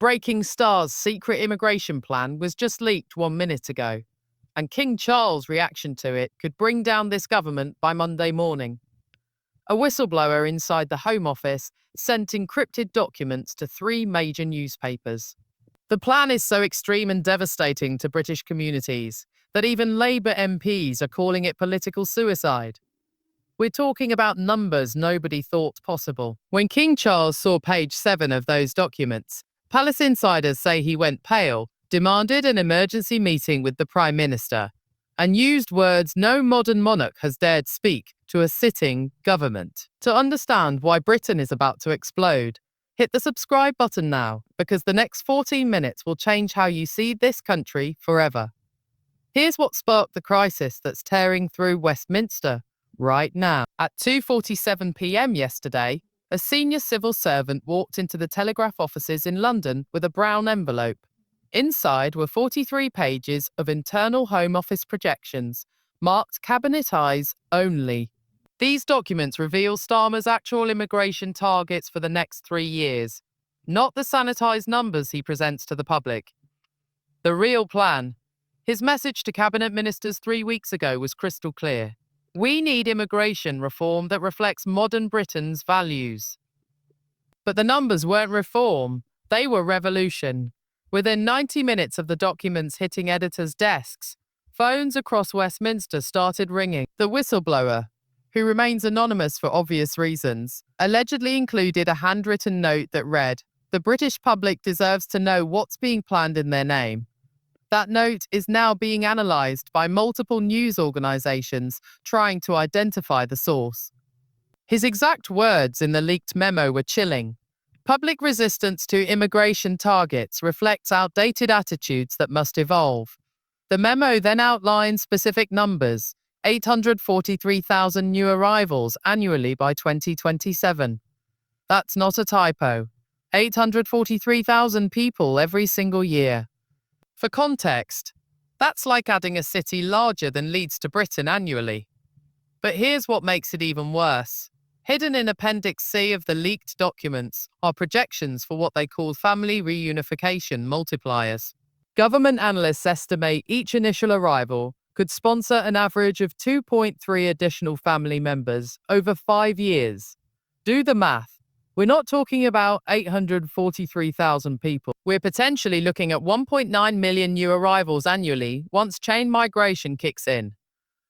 Breaking Star's secret immigration plan was just leaked 1 minute ago, and King Charles' reaction to it could bring down this government by Monday morning. A whistleblower inside the Home Office sent encrypted documents to 3 major newspapers. The plan is so extreme and devastating to British communities that even Labour MPs are calling it political suicide. We're talking about numbers nobody thought possible. When King Charles saw page 7 of those documents, palace insiders say he went pale, demanded an emergency meeting with the Prime Minister, and used words no modern monarch has dared speak to a sitting government. To understand why Britain is about to explode, hit the subscribe button now, because the next 14 minutes will change how you see this country forever. Here's what sparked the crisis that's tearing through Westminster right now. At 2:47 p.m. yesterday, a senior civil servant walked into the Telegraph offices in London with a brown envelope. Inside were 43 pages of internal Home Office projections, marked Cabinet Eyes only. These documents reveal Starmer's actual immigration targets for the next 3 years, not the sanitized numbers he presents to the public. The real plan. His message to cabinet ministers 3 weeks ago was crystal clear. We need immigration reform that reflects modern Britain's values. But the numbers weren't reform, they were revolution. Within 90 minutes of the documents hitting editors' desks, phones across Westminster started ringing. The whistleblower, who remains anonymous for obvious reasons, allegedly included a handwritten note that read, "The British public deserves to know what's being planned in their name." That note is now being analysed by multiple news organisations trying to identify the source. His exact words in the leaked memo were chilling. Public resistance to immigration targets reflects outdated attitudes that must evolve. The memo then outlines specific numbers: 843,000 new arrivals annually by 2027. That's not a typo. 843,000 people every single year. For context, that's like adding a city larger than Leeds to Britain annually. But here's what makes it even worse. Hidden in Appendix C of the leaked documents are projections for what they call family reunification multipliers. Government analysts estimate each initial arrival could sponsor an average of 2.3 additional family members over 5 years. Do the math. We're not talking about 843,000 people. We're potentially looking at 1.9 million new arrivals annually once chain migration kicks in.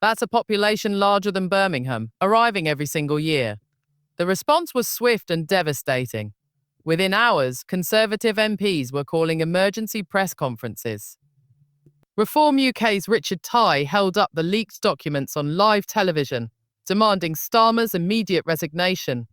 That's a population larger than Birmingham, arriving every single year. The response was swift and devastating. Within hours, Conservative MPs were calling emergency press conferences. Reform UK's Richard Tye held up the leaked documents on live television, demanding Starmer's immediate resignation.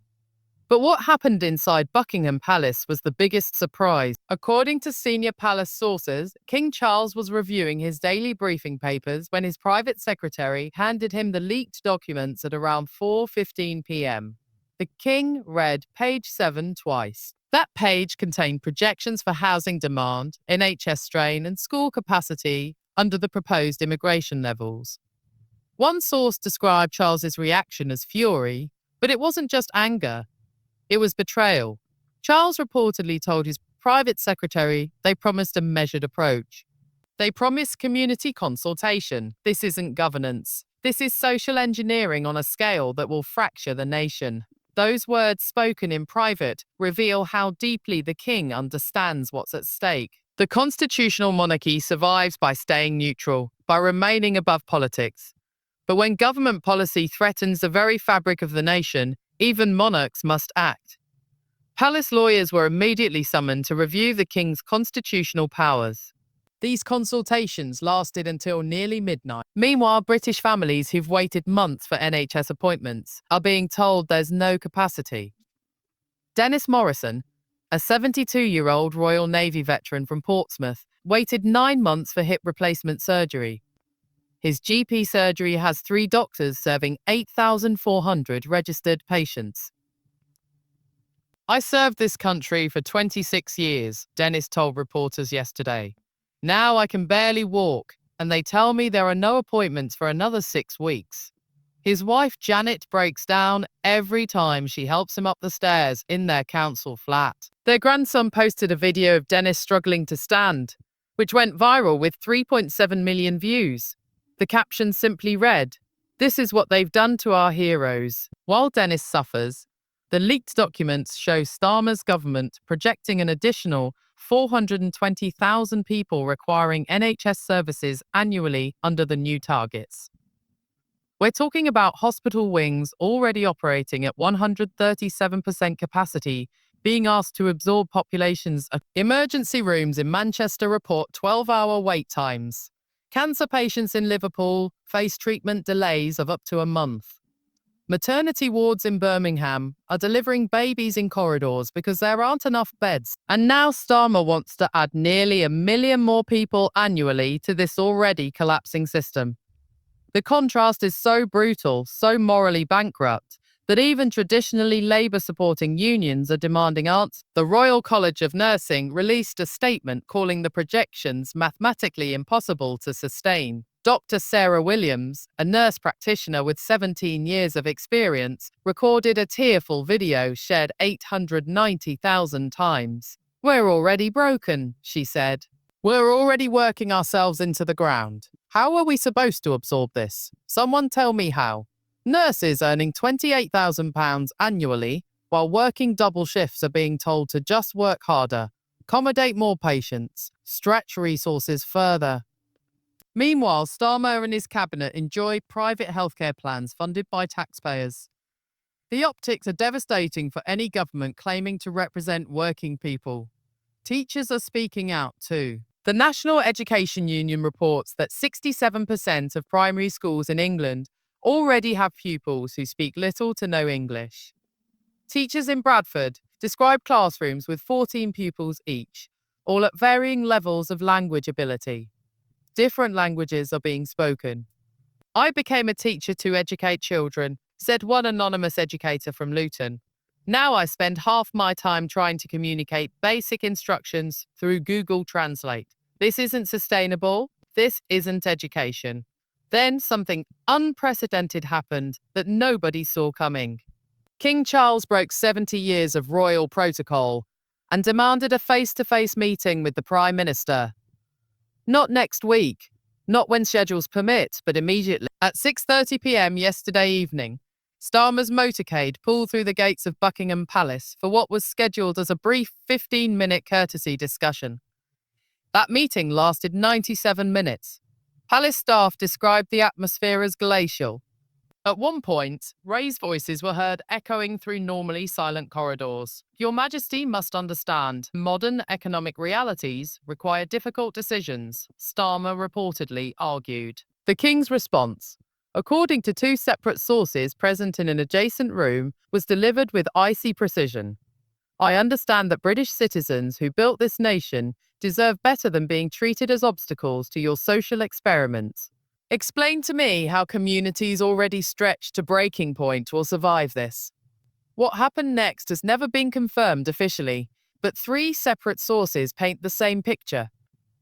But what happened inside Buckingham Palace was the biggest surprise. According to senior palace sources, King Charles was reviewing his daily briefing papers when his private secretary handed him the leaked documents at around 4:15 p.m. The king read page 7 twice. That page contained projections for housing demand, NHS strain, and school capacity under the proposed immigration levels. One source described Charles's reaction as fury, but it wasn't just anger. It was betrayal. Charles reportedly told his private secretary they promised a measured approach. They promised community consultation. This isn't governance. This is social engineering on a scale that will fracture the nation. Those words spoken in private reveal how deeply the king understands what's at stake. The constitutional monarchy survives by staying neutral, by remaining above politics. But when government policy threatens the very fabric of the nation, even monarchs must act. Palace lawyers were immediately summoned to review the king's constitutional powers. These consultations lasted until nearly midnight. Meanwhile, British families who've waited months for NHS appointments are being told there's no capacity. Dennis Morrison, a 72-year-old Royal Navy veteran from Portsmouth, waited 9 months for hip replacement surgery. His GP surgery has 3 doctors serving 8,400 registered patients. I served this country for 26 years, Dennis told reporters yesterday. Now I can barely walk, and they tell me there are no appointments for another 6 weeks. His wife Janet breaks down every time she helps him up the stairs in their council flat. Their grandson posted a video of Dennis struggling to stand, which went viral with 3.7 million views. The caption simply read, "This is what they've done to our heroes." While Dennis suffers, the leaked documents show Starmer's government projecting an additional 420,000 people requiring NHS services annually under the new targets. We're talking about hospital wings already operating at 137% capacity, being asked to absorb populations. Emergency rooms in Manchester report 12-hour wait times. Cancer patients in Liverpool face treatment delays of up to a month. Maternity wards in Birmingham are delivering babies in corridors because there aren't enough beds. And now Starmer wants to add nearly 1 million more people annually to this already collapsing system. The contrast is so brutal, so morally bankrupt, that even traditionally Labour-supporting unions are demanding answers. The Royal College of Nursing released a statement calling the projections mathematically impossible to sustain. Dr. Sarah Williams, a nurse practitioner with 17 years of experience, recorded a tearful video shared 890,000 times. "We're already broken," she said. "We're already working ourselves into the ground. How are we supposed to absorb this? Someone tell me how." Nurses earning £28,000 annually while working double shifts are being told to just work harder, accommodate more patients, stretch resources further. Meanwhile, Starmer and his cabinet enjoy private healthcare plans funded by taxpayers. The optics are devastating for any government claiming to represent working people. Teachers are speaking out too. The National Education Union reports that 67% of primary schools in England already have pupils who speak little to no English. Teachers in Bradford describe classrooms with 14 pupils each, all at varying levels of language ability. Different languages are being spoken. "I became a teacher to educate children," said one anonymous educator from Luton. "Now I spend half my time trying to communicate basic instructions through Google Translate. This isn't sustainable. This isn't education." Then something unprecedented happened that nobody saw coming. King Charles broke 70 years of royal protocol and demanded a face-to-face meeting with the Prime Minister. Not next week, not when schedules permit, but immediately. At 6:30 p.m. yesterday evening, Starmer's motorcade pulled through the gates of Buckingham Palace for what was scheduled as a brief 15-minute courtesy discussion. That meeting lasted 97 minutes. Palace staff described the atmosphere as glacial. At one point, raised voices were heard echoing through normally silent corridors. "Your Majesty must understand, modern economic realities require difficult decisions," Starmer reportedly argued. The King's response, according to two separate sources present in an adjacent room, was delivered with icy precision. "I understand that British citizens who built this nation deserve better than being treated as obstacles to your social experiments. Explain to me how communities already stretched to breaking point will survive this." What happened next has never been confirmed officially, but three separate sources paint the same picture.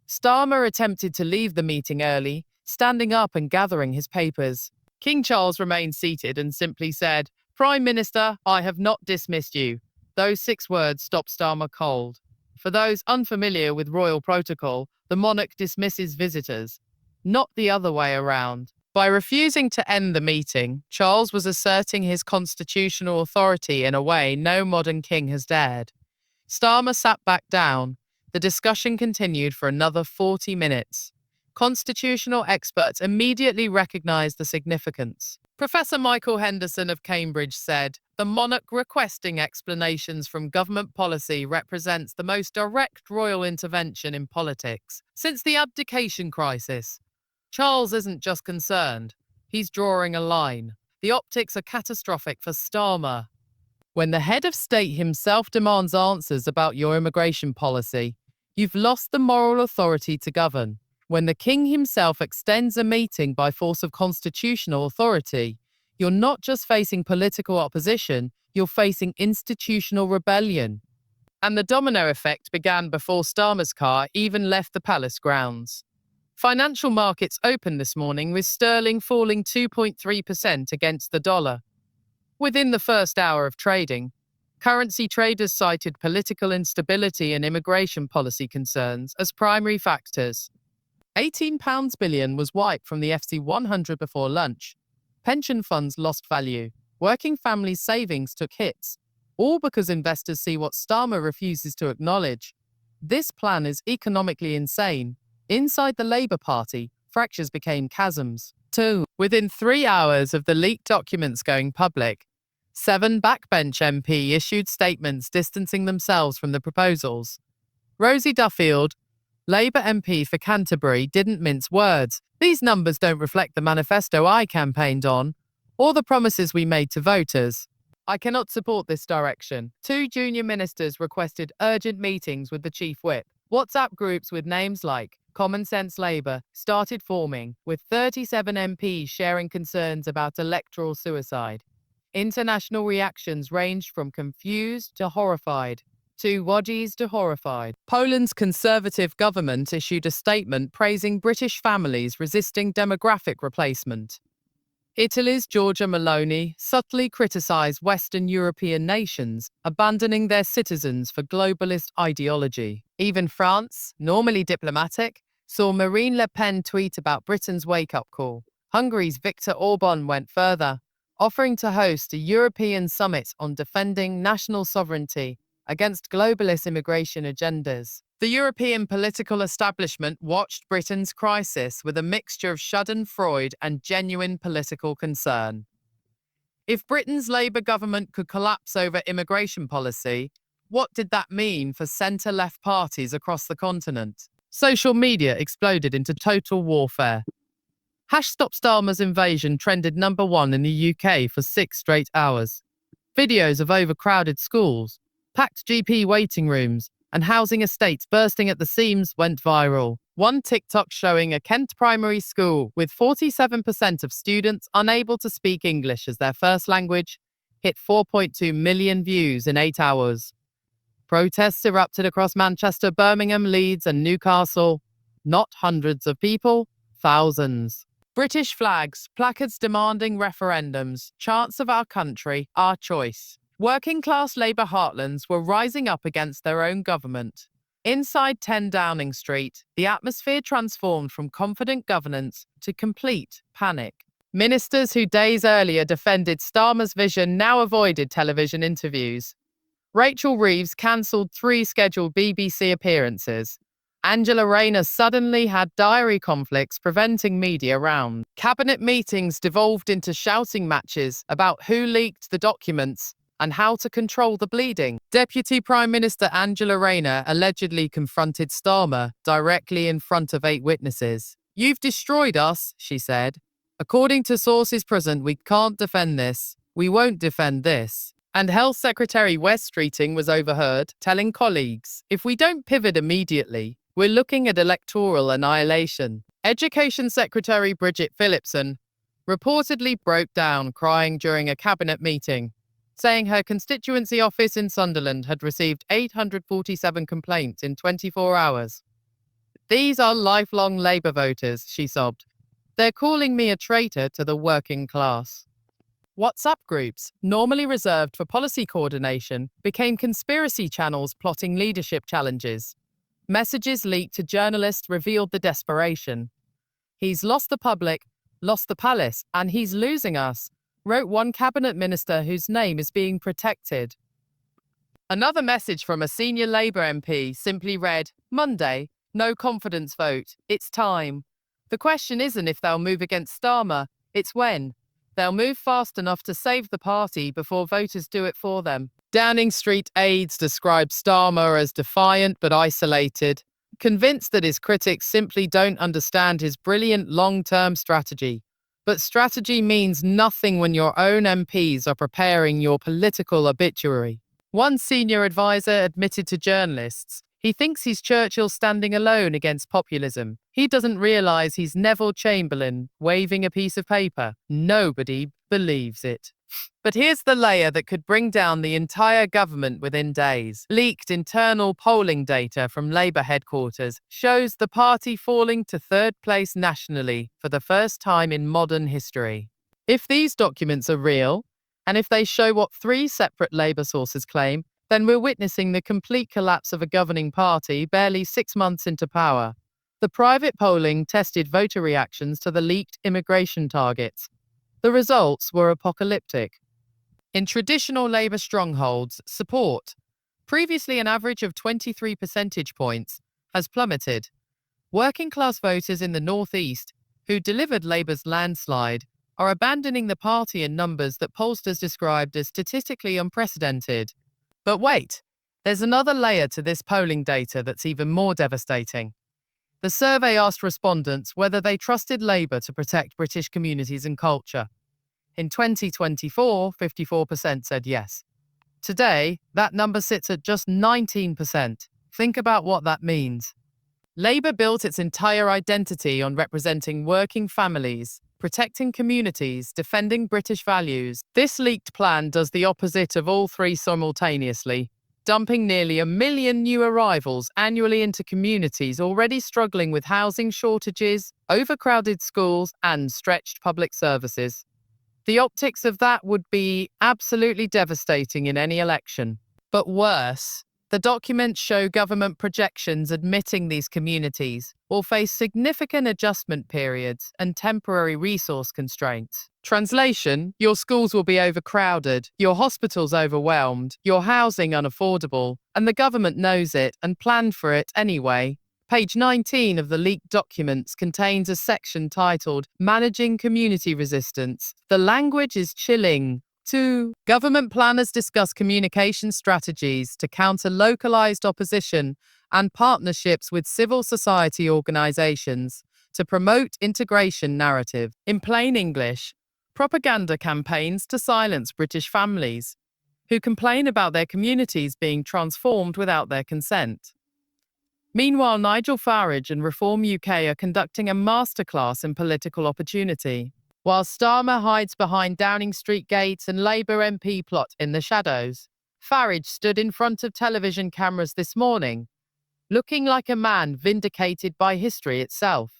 Starmer attempted to leave the meeting early, standing up and gathering his papers. King Charles remained seated and simply said, "Prime Minister, I have not dismissed you." Those 6 words stopped Starmer cold. For those unfamiliar with royal protocol, the monarch dismisses visitors, not the other way around. By refusing to end the meeting, Charles was asserting his constitutional authority in a way no modern king has dared. Starmer sat back down. The discussion continued for another 40 minutes. Constitutional experts immediately recognized the significance. Professor Michael Henderson of Cambridge said, "The monarch requesting explanations from government policy represents the most direct royal intervention in politics since the abdication crisis. Charles isn't just concerned, he's drawing a line. The optics are catastrophic for Starmer. When the head of state himself demands answers about your immigration policy, you've lost the moral authority to govern. When the king himself extends a meeting by force of constitutional authority, you're not just facing political opposition, you're facing institutional rebellion." And the domino effect began before Starmer's car even left the palace grounds. Financial markets opened this morning with sterling falling 2.3% against the dollar. Within the first hour of trading, currency traders cited political instability and immigration policy concerns as primary factors. £18 billion was wiped from the FTSE 100 before lunch. Pension funds lost value. Working families' savings took hits, all because investors see what Starmer refuses to acknowledge. This plan is economically insane. Inside the Labour Party, fractures became chasms. 2. Within 3 hours of the leaked documents going public, 7 backbench MP issued statements distancing themselves from the proposals. Rosie Duffield, Labour MP for Canterbury, didn't mince words. These numbers don't reflect the manifesto I campaigned on, or the promises we made to voters. I cannot support this direction. 2 junior ministers requested urgent meetings with the chief whip. WhatsApp groups with names like Common Sense Labour started forming, with 37 MPs sharing concerns about electoral suicide. International reactions ranged from confused to horrified. 2 Wadgies to horrified. Poland's conservative government issued a statement praising British families resisting demographic replacement. Italy's Giorgia Meloni subtly criticised Western European nations, abandoning their citizens for globalist ideology. Even France, normally diplomatic, saw Marine Le Pen tweet about Britain's wake-up call. Hungary's Viktor Orban went further, offering to host a European summit on defending national sovereignty against globalist immigration agendas. The European political establishment watched Britain's crisis with a mixture of schadenfreude and genuine political concern. If Britain's Labour government could collapse over immigration policy, what did that mean for centre-left parties across the continent? Social media exploded into total warfare. #StopStarmer's invasion trended #1 in the UK for 6 straight hours. Videos of overcrowded schools, packed GP waiting rooms, and housing estates bursting at the seams went viral. One TikTok showing a Kent primary school with 47% of students unable to speak English as their first language hit 4.2 million views in 8 hours. Protests erupted across Manchester, Birmingham, Leeds, and Newcastle. Not hundreds of people, thousands. British flags, placards demanding referendums, chants of our country, our choice. Working-class Labour heartlands were rising up against their own government. Inside 10 Downing Street, the atmosphere transformed from confident governance to complete panic. Ministers who days earlier defended Starmer's vision now avoided television interviews. Rachel Reeves cancelled 3 scheduled BBC appearances. Angela Rayner suddenly had diary conflicts preventing media round. Cabinet meetings devolved into shouting matches about who leaked the documents and how to control the bleeding. Deputy Prime Minister Angela Rayner allegedly confronted Starmer directly in front of 8 witnesses. "You've destroyed us," she said. "According to sources present, we can't defend this. We won't defend this." And Health Secretary Wes Streeting was overheard telling colleagues, "If we don't pivot immediately, we're looking at electoral annihilation." Education Secretary Bridget Phillipson reportedly broke down crying during a cabinet meeting, saying her constituency office in Sunderland had received 847 complaints in 24 hours. "These are lifelong Labour voters," she sobbed. "They're calling me a traitor to the working class." WhatsApp groups, normally reserved for policy coordination, became conspiracy channels plotting leadership challenges. Messages leaked to journalists revealed the desperation. "He's lost the public, lost the palace, and he's losing us," wrote one cabinet minister whose name is being protected. Another message from a senior Labour MP simply read, "Monday, no confidence vote. It's time." The question isn't if they'll move against Starmer, it's when. They'll move fast enough to save the party before voters do it for them. Downing Street aides described Starmer as defiant but isolated, convinced that his critics simply don't understand his brilliant long-term strategy. But strategy means nothing when your own MPs are preparing your political obituary. One senior advisor admitted to journalists, he thinks he's Churchill standing alone against populism. He doesn't realise he's Neville Chamberlain waving a piece of paper. Nobody believes it. But here's the layer that could bring down the entire government within days. Leaked internal polling data from Labour headquarters shows the party falling to third place nationally for the first time in modern history. If these documents are real, and if they show what three separate Labour sources claim, then we're witnessing the complete collapse of a governing party barely 6 months into power. The private polling tested voter reactions to the leaked immigration targets. The results were apocalyptic. In traditional Labour strongholds, support, previously an average of 23 percentage points, has plummeted. Working-class voters in the northeast, who delivered Labour's landslide, are abandoning the party in numbers that pollsters described as statistically unprecedented. But wait, there's another layer to this polling data that's even more devastating. The survey asked respondents whether they trusted Labour to protect British communities and culture. In 2024, 54% said yes. Today, that number sits at just 19%. Think about what that means. Labour built its entire identity on representing working families, protecting communities, defending British values. This leaked plan does the opposite of all three simultaneously, dumping nearly 1 million new arrivals annually into communities already struggling with housing shortages, overcrowded schools, and stretched public services. The optics of that would be absolutely devastating in any election. But worse, the documents show government projections admitting these communities will face significant adjustment periods and temporary resource constraints. Translation: your schools will be overcrowded, your hospitals overwhelmed, your housing unaffordable, and the government knows it and planned for it anyway. Page 19 of the leaked documents contains a section titled Managing Community Resistance. The language is chilling. 2. Government planners discuss communication strategies to counter localized opposition and partnerships with civil society organizations to promote integration narrative. In plain English, propaganda campaigns to silence British families who complain about their communities being transformed without their consent. Meanwhile, Nigel Farage and Reform UK are conducting a masterclass in political opportunity, while Starmer hides behind Downing Street gates and Labour MP plot in the shadows. Farage stood in front of television cameras this morning, looking like a man vindicated by history itself.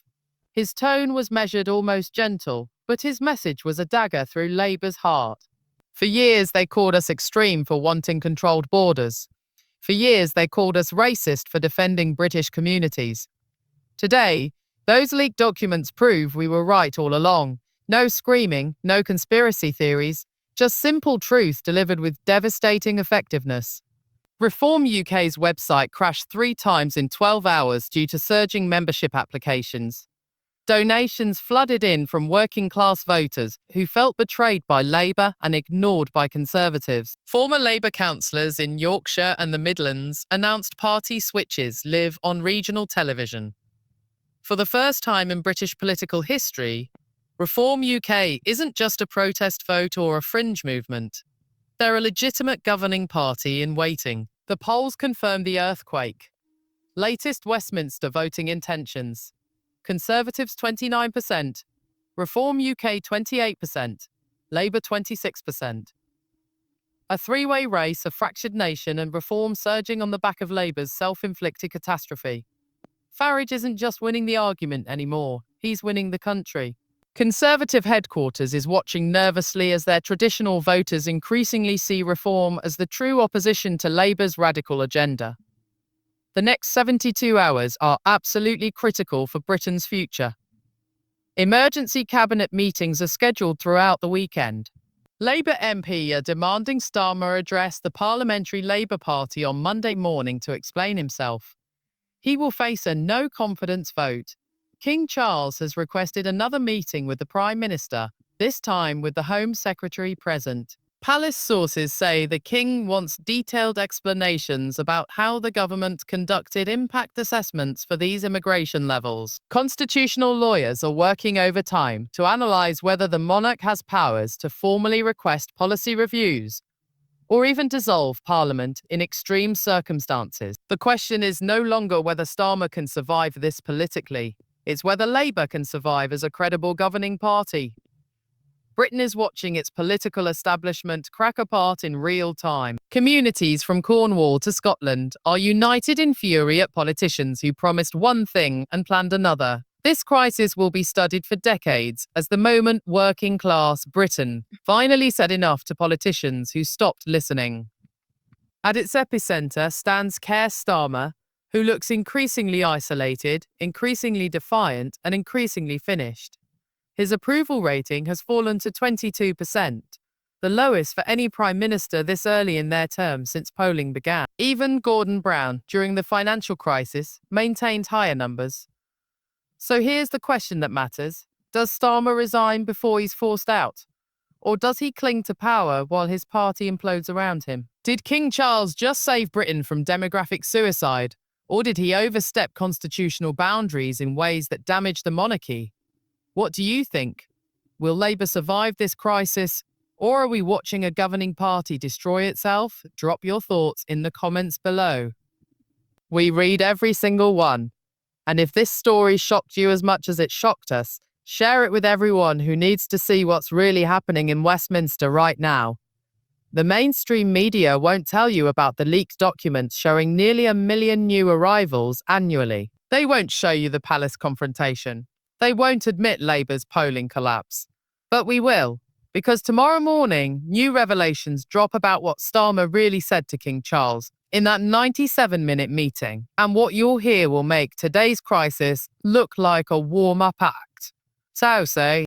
His tone was measured, almost gentle, but his message was a dagger through Labour's heart. For years, they called us extreme for wanting controlled borders. For years, they called us racist for defending British communities. Today, those leaked documents prove we were right all along. No screaming, no conspiracy theories, just simple truth delivered with devastating effectiveness. Reform UK's website crashed 3 times in 12 hours due to surging membership applications. Donations flooded in from working-class voters who felt betrayed by Labour and ignored by Conservatives. Former Labour councillors in Yorkshire and the Midlands announced party switches live on regional television. For the first time in British political history, Reform UK isn't just a protest vote or a fringe movement. They're a legitimate governing party in waiting. The polls confirm the earthquake. Latest Westminster voting intentions. Conservatives 29%, Reform UK 28%, Labour 26%. A three-way race, a fractured nation, and Reform surging on the back of Labour's self-inflicted catastrophe. Farage isn't just winning the argument anymore, he's winning the country. Conservative headquarters is watching nervously as their traditional voters increasingly see Reform as the true opposition to Labour's radical agenda. The next 72 hours are absolutely critical for Britain's future. Emergency cabinet meetings are scheduled throughout the weekend. Labour MP are demanding Starmer address the Parliamentary Labour Party on Monday morning to explain himself. He will face a no-confidence vote. King Charles has requested another meeting with the Prime Minister, this time with the Home Secretary present. Palace sources say the King wants detailed explanations about how the government conducted impact assessments for these immigration levels. Constitutional lawyers are working overtime to analyse whether the monarch has powers to formally request policy reviews or even dissolve Parliament in extreme circumstances. The question is no longer whether Starmer can survive this politically, it's whether Labour can survive as a credible governing party. Britain is watching its political establishment crack apart in real time. Communities from Cornwall to Scotland are united in fury at politicians who promised one thing and planned another. This crisis will be studied for decades as the moment working class Britain finally said enough to politicians who stopped listening. At its epicenter stands Keir Starmer, who looks increasingly isolated, increasingly defiant, and increasingly finished. His approval rating has fallen to 22%, the lowest for any prime minister this early in their term since polling began. Even Gordon Brown, during the financial crisis, maintained higher numbers. So here's the question that matters. Does Starmer resign before he's forced out? Or does he cling to power while his party implodes around him? Did King Charles just save Britain from demographic suicide? Or did he overstep constitutional boundaries in ways that damaged the monarchy? What do you think? Will Labour survive this crisis, or are we watching a governing party destroy itself? Drop your thoughts in the comments below. We read every single one. And if this story shocked you as much as it shocked us, share it with everyone who needs to see what's really happening in Westminster right now. The mainstream media won't tell you about the leaked documents showing nearly 1 million new arrivals annually. They won't show you the palace confrontation. They won't admit Labour's polling collapse. But we will, because tomorrow morning, new revelations drop about what Starmer really said to King Charles in that 97-minute meeting. And what you'll hear will make today's crisis look like a warm-up act. So say.